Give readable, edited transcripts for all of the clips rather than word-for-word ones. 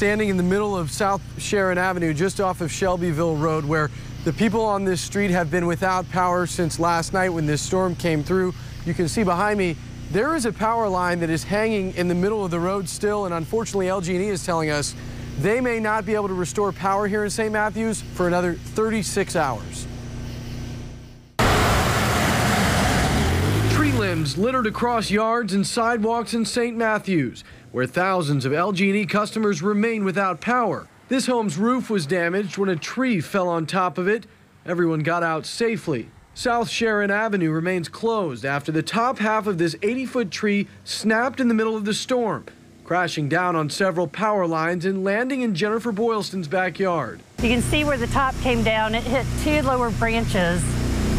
Standing in the middle of South Sharon Avenue, just off of Shelbyville Road, where the people on this street have been without power since last night when this storm came through. You can see behind me, there is a power line that is hanging in the middle of the road still, and unfortunately LG&E is telling us they may not be able to restore power here in St. Matthews for another 36 hours. Tree limbs littered across yards and sidewalks in St. Matthews, where thousands of LG&E customers remain without power. This home's roof was damaged when a tree fell on top of it. Everyone got out safely. South Sharon Avenue remains closed after the top half of this 80-foot tree snapped in the middle of the storm, crashing down on several power lines and landing in Jennifer Boylston's backyard. You can see where the top came down. It hit two lower branches,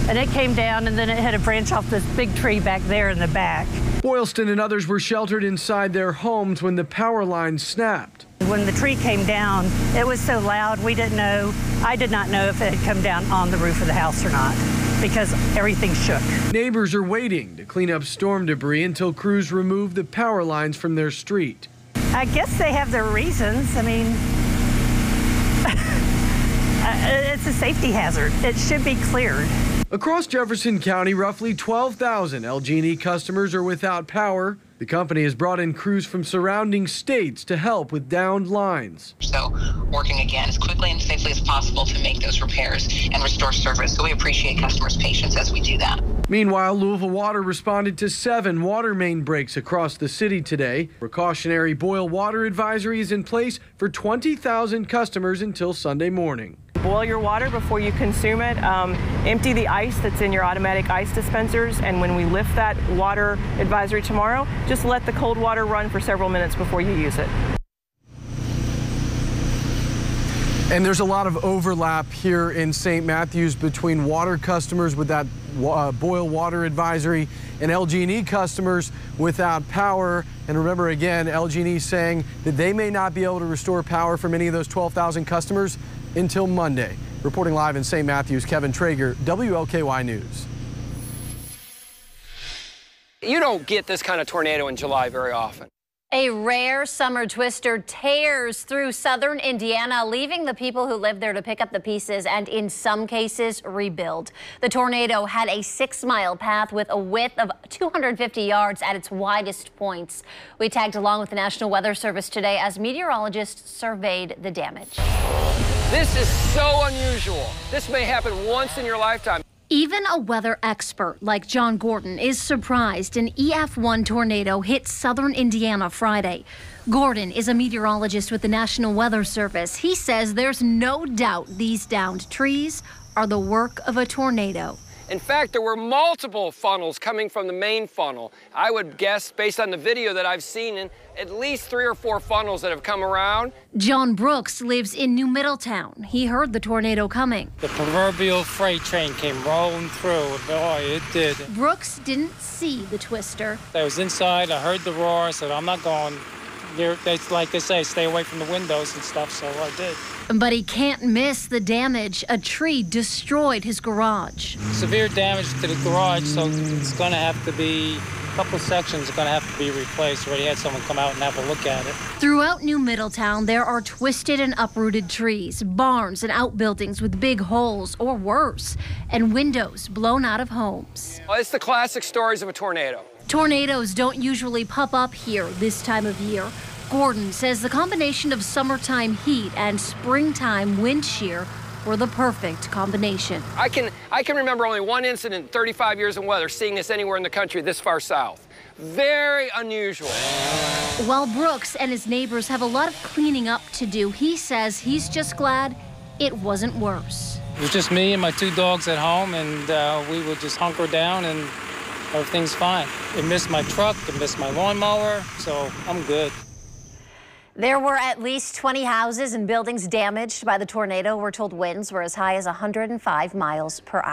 and it came down, and then it hit a branch off this big tree back there in the back. Boylston and others were sheltered inside their homes when the power line snapped. When the tree came down, it was so loud, we didn't know. I did not know if it had come down on the roof of the house or not, because everything shook. Neighbors are waiting to clean up storm debris until crews remove the power lines from their street. I guess they have their reasons. I mean, it's a safety hazard. It should be cleared. Across Jefferson County, roughly 12,000 LG&E customers are without power. The company has brought in crews from surrounding states to help with downed lines. So working again as quickly and safely as possible to make those repairs and restore service. So we appreciate customers' patience as we do that. Meanwhile, Louisville Water responded to 7 water main breaks across the city today. Precautionary boil water advisory is in place for 20,000 customers until Sunday morning. Boil your water before you consume it. Empty the ice that's in your automatic ice dispensers, and when we lift that water advisory tomorrow, just let the cold water run for several minutes before you use it. And there's a lot of overlap here in St. Matthews between water customers with that boil water advisory and LG&E customers without power. And remember again, LG&E saying that they may not be able to restore power for many of those 12,000 customers until Monday. Reporting live in St. Matthews, Kevin Traeger, WLKY News. You don't get this kind of tornado in July very often. A rare summer twister tears through southern Indiana, leaving the people who live there to pick up the pieces and, in some cases, rebuild. The tornado had a 6-mile path with a width of 250 yards at its widest points. We tagged along with the National Weather Service today as meteorologists surveyed the damage. This is so unusual. This may happen once in your lifetime. Even a weather expert like John Gordon is surprised an EF1 tornado hit southern Indiana Friday. Gordon is a meteorologist with the National Weather Service. He says there's no doubt these downed trees are the work of a tornado. In fact, there were multiple funnels coming from the main funnel. I would guess, based on the video that I've seen, in at least 3 or 4 funnels that have come around. John Brooks lives in New Middletown. He heard the tornado coming. The proverbial freight train came rolling through. Boy, it did. Brooks didn't see the twister. I was inside. I heard the roar. I said, I'm not going. It's like they say, stay away from the windows and stuff, so I did. But he can't miss the damage. A tree destroyed his garage. Severe damage to the garage, so it's going to have to be, a couple sections are going to have to be replaced. Already had someone come out and have a look at it. Throughout New Middletown, there are twisted and uprooted trees, barns and outbuildings with big holes or worse, and windows blown out of homes. Well, it's the classic stories of a tornado. Tornadoes don't usually pop up here this time of year. Gordon says the combination of summertime heat and springtime wind shear were the perfect combination. I can remember only one incident in 35 years in weather seeing this anywhere in the country this far south. Very unusual. While Brooks and his neighbors have a lot of cleaning up to do, he says he's just glad it wasn't worse. It was just me and my 2 dogs at home, and we would just hunker down and everything's fine. It missed my truck, it missed my lawnmower, so I'm good. There were at least 20 houses and buildings damaged by the tornado. We're told winds were as high as 105 miles per hour.